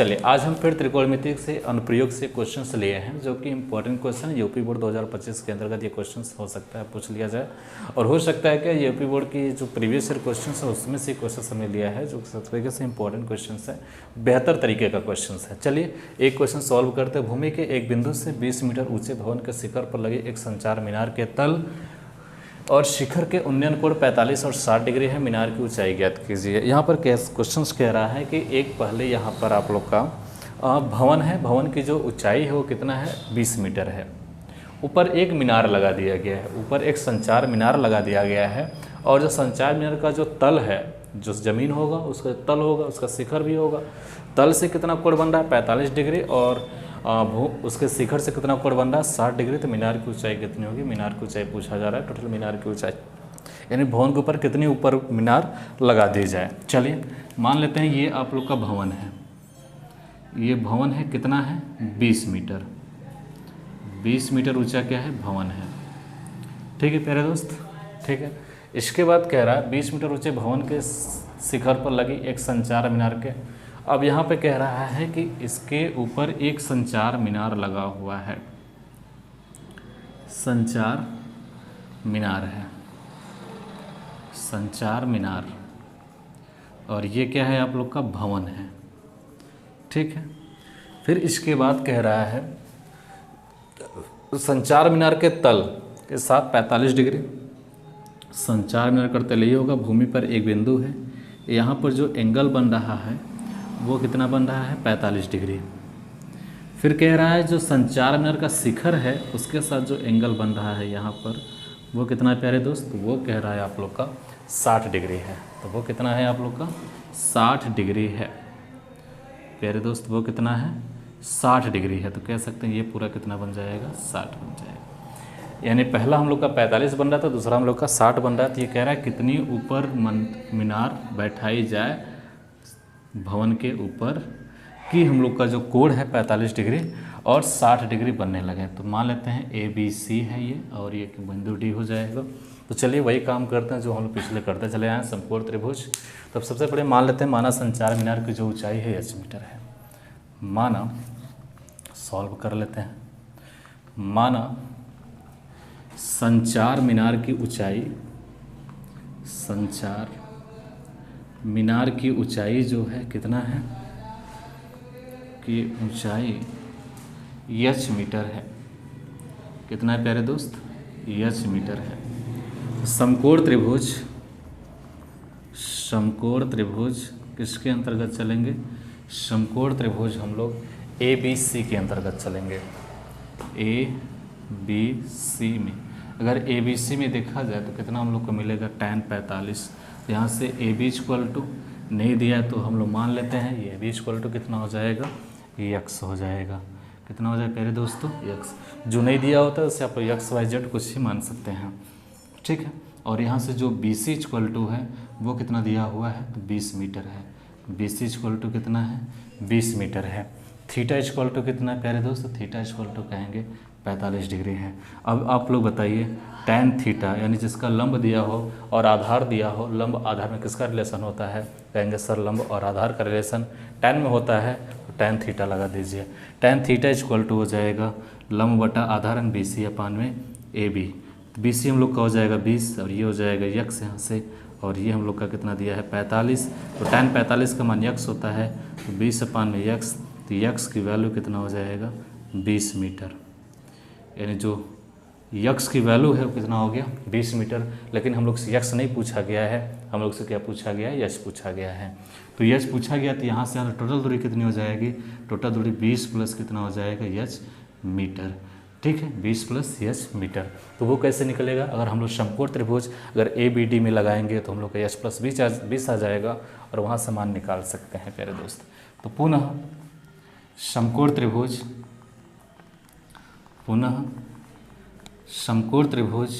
चलिए आज हम फिर त्रिकोणमिति से अनुप्रयोग से क्वेश्चंस लिए हैं जो कि इंपॉर्टेंट क्वेश्चन यूपी बोर्ड 2025 के अंतर्गत ये क्वेश्चंस हो सकता है पूछ लिया जाए और हो सकता है कि यूपी बोर्ड की जो प्रीवियस ईयर क्वेश्चंस है उसमें से क्वेश्चन हमने लिया है जो सब तरीके से इंपॉर्टेंट क्वेश्चंस है, बेहतर तरीके का क्वेश्चन है। चलिए एक क्वेश्चन सॉल्व करते हैं। भूमि के एक बिंदु से 20 मीटर ऊँचे भवन के शिखर पर लगे एक संचार मीनार के तल और शिखर के उन्नयन कोण 45 और 60 डिग्री है। मीनार की ऊंचाई ज्ञात कीजिए। यहाँ पर क्वेश्चन कह रहा है कि एक पहले यहाँ पर आप लोग का भवन है, भवन की जो ऊंचाई है वो कितना है 20 मीटर है। ऊपर एक मीनार लगा दिया गया है, ऊपर एक संचार मीनार लगा दिया गया है और जो संचार मीनार का जो तल है, जो ज़मीन होगा उसका तल होगा, उसका शिखर भी होगा। तल से कितना कोण बन रहा है 45 डिग्री और उसके शिखर से कितना कोण बन रहा है 60 डिग्री। तो मीनार की ऊंचाई कितनी होगी? मीनार की ऊंचाई पूछा जा रहा है, टोटल मीनार की ऊंचाई यानी भवन के ऊपर कितनी ऊपर मीनार लगा दी जाए। चलिए मान लेते हैं ये आप लोग का भवन है, ये भवन है कितना है 20 मीटर। 20 मीटर ऊंचा क्या है भवन है, ठीक है प्यारे दोस्त, ठीक है। इसके बाद कह रहा है 20 मीटर ऊंचे भवन के शिखर पर लगी एक संचार मीनार के। अब यहाँ पे कह रहा है कि इसके ऊपर एक संचार मीनार लगा हुआ है, संचार मीनार है, संचार मीनार, और ये क्या है आप लोग का भवन है, ठीक है। फिर इसके बाद कह रहा है संचार मीनार के तल के साथ 45 डिग्री, संचार मीनार करते लिए होगा। भूमि पर एक बिंदु है, यहाँ पर जो एंगल बन रहा है वो कितना बन रहा है 45 डिग्री। फिर कह रहा है जो संचार मीनार का शिखर है उसके साथ जो एंगल बन रहा है यहाँ पर वो कितना है प्यारे दोस्त? वो कह रहा है आप लोग का 60 डिग्री है। तो वो कितना है आप लोग का 60 डिग्री है प्यारे दोस्त, वो कितना है 60 डिग्री है। तो कह सकते हैं ये पूरा कितना बन जाएगा 60 बन जाएगा। यानी पहला हम लोग का 45 बन रहा था, दूसरा हम लोग का 60 बन रहा है। तो ये कह रहा है कितनी ऊपर मीनार बैठाई जाए भवन के ऊपर कि हम लोग का जो कोण है 45 डिग्री और 60 डिग्री बनने लगे। तो मान लेते हैं ABC है ये और ये बिंदु D हो जाएगा। तो चलिए वही काम करते हैं जो हम लोग पिछले करते चले आए, समकोण त्रिभुज। तब सबसे पहले मान लेते हैं माना संचार मीनार की जो ऊंचाई है h मीटर है। माना सॉल्व कर लेते हैं। माना संचार मीनार की ऊंचाई, संचार मीनार की ऊंचाई जो है कितना है कि ऊंचाई h मीटर है। कितना है प्यारे दोस्त? h मीटर है। समकोण त्रिभुज, समकोण त्रिभुज किसके अंतर्गत चलेंगे? समकोण त्रिभुज हम लोग ABC के अंतर्गत चलेंगे। ABC में अगर ABC में देखा जाए तो कितना हम लोग को मिलेगा tan 45। यहाँ से AB इक्वल टू नहीं दिया है तो हम लोग मान लेते हैं ये AB इक्वल टू कितना हो जाएगा x हो जाएगा। कितना हो जाएगा प्यारे दोस्तों x। जो नहीं दिया होता है उससे आप XYZ कुछ ही मान सकते हैं, ठीक है। और यहाँ से जो BC इक्वल टू है वो कितना दिया हुआ है तो 20 मीटर है। BC इक्वल टू कितना है 20 मीटर है। थीटा इक्वल टू कितना है प्यारे दोस्त? थीटा इक्वल टू कहेंगे 45 डिग्री है। अब आप लोग बताइए tan थीटा यानी जिसका लंब दिया हो और आधार दिया हो, लंब आधार में किसका रिलेशन होता है? कहेंगे सर लंब और आधार का रिलेशन tan में होता है तो tan थीटा लगा दीजिए। tan थीटा इक्वल टू हो जाएगा लंब बटा आधार BC अपान में AB। तो BC हम लोग का हो जाएगा 20 और ये हो जाएगा x यहाँ से, और ये हम लोग का कितना दिया है 45। तो tan 45 का मान x होता है तो 20 अपान में x, तो x की वैल्यू कितना हो जाएगा 20 मीटर। यानी जो x की वैल्यू है वो कितना हो गया 20 मीटर। लेकिन हम लोग से x नहीं पूछा गया है, हम लोग से क्या पूछा गया है? h पूछा गया है। तो h पूछा गया तो यहाँ से यहाँ टोटल दूरी कितनी हो जाएगी? टोटल दूरी 20 प्लस कितना हो जाएगा h मीटर, ठीक है 20 प्लस h मीटर। तो वो कैसे निकलेगा? अगर हम लोग समकोण त्रिभुज अगर ABD में लगाएंगे तो हम लोग का h प्लस 20 आ जाएगा और वहाँ से मान निकाल सकते हैं प्यारे दोस्त। तो पुनः समकोण त्रिभुज, पुनः समकोण त्रिभुज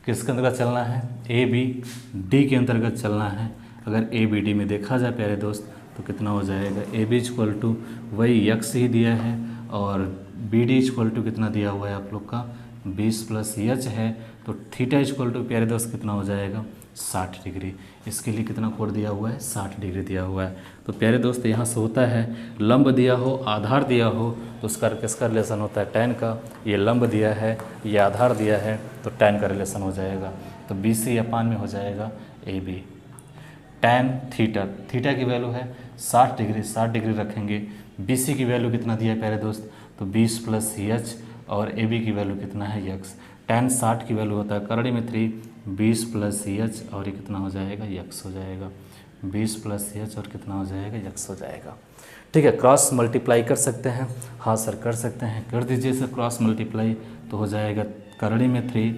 किसके अंतर्गत चलना है? ABD के अंतर्गत चलना है। अगर ABD में देखा जाए प्यारे दोस्त तो कितना हो जाएगा AB इक्वल टू वही x ही दिया है और BD इक्वल टू कितना दिया हुआ है आप लोग का 20 प्लस h है। तो थीटा इक्वल टू प्यारे दोस्त कितना हो जाएगा 60 डिग्री। इसके लिए कितना कोण दिया हुआ है? 60 डिग्री दिया हुआ है। तो प्यारे दोस्त यहाँ से होता है लंब दिया हो, आधार दिया हो तो उसका किसका रिलेशन होता है? tan का। ये लंब दिया है, ये आधार दिया है तो tan का रिलेशन हो जाएगा। तो BC अपान में हो जाएगा AB। tan थीटा, थीटा की वैल्यू है 60 डिग्री, 60 डिग्री रखेंगे। BC की वैल्यू कितना दिया है प्यारे दोस्त? तो 20 प्लस H और AB की वैल्यू कितना है? x। tan 60 की वैल्यू होता है करड़ी में 3, 20 प्लस H और ये कितना हो जाएगा? x हो जाएगा। 20 प्लस H और कितना हो जाएगा? x हो जाएगा। ठीक है, क्रॉस मल्टीप्लाई कर सकते हैं? हाँ सर कर सकते हैं, कर दीजिए सर क्रॉस मल्टीप्लाई। तो हो जाएगा करड़ी में 3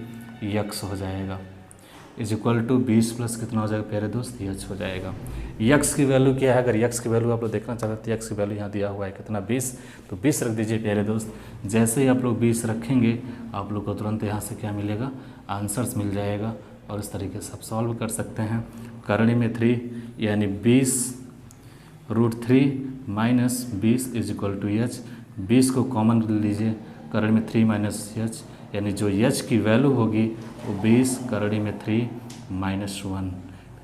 x हो जाएगा इज इक्वल टू 20 प्लस कितना हो जाएगा प्यारे दोस्त? H हो जाएगा। x की वैल्यू क्या है? अगर x की वैल्यू आप लोग देखना चाहते हैं, x की वैल्यू यहाँ दिया हुआ है कितना? 20। तो 20 रख दीजिए प्यारे दोस्त। जैसे ही आप लोग 20 रखेंगे आप लोग को तुरंत यहाँ से क्या मिलेगा? आंसर्स मिल जाएगा। और इस तरीके से आप सॉल्व कर सकते हैं। करड़ी में 3 यानी 20√3 minus 20 is equal to H। 20 को कॉमन लीजिए, करड़ी में 3 माइनस H यानी जो H की वैल्यू होगी वो 20 करड़ी में 3 माइनस 1।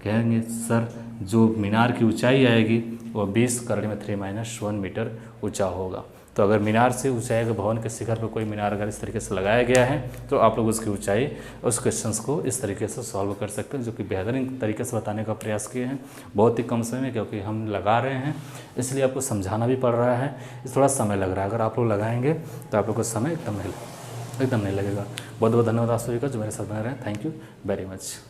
कहेंगे सर जो मीनार की ऊंचाई आएगी वो 20 करड़ी में 3 माइनस 1 मीटर ऊंचा होगा। तो अगर मीनार से ऊंचाई अगर भवन के शिखर पर कोई मीनार अगर इस तरीके से लगाया गया है तो आप लोग उसकी ऊंचाई उस क्वेश्चंस को इस तरीके से सॉल्व कर सकते हैं, जो कि बेहतरीन तरीके से बताने का प्रयास किए हैं बहुत ही कम समय में, क्योंकि हम लगा रहे हैं इसलिए आपको समझाना भी पड़ रहा है। इस थोड़ा समय लग रहा है, अगर आप लोग लगाएंगे तो आप लोग को समय एकदम नहीं लगेगा। बहुत बहुत धन्यवाद आप सभी का जो मेरे साथ बने रहे। Thank you very much.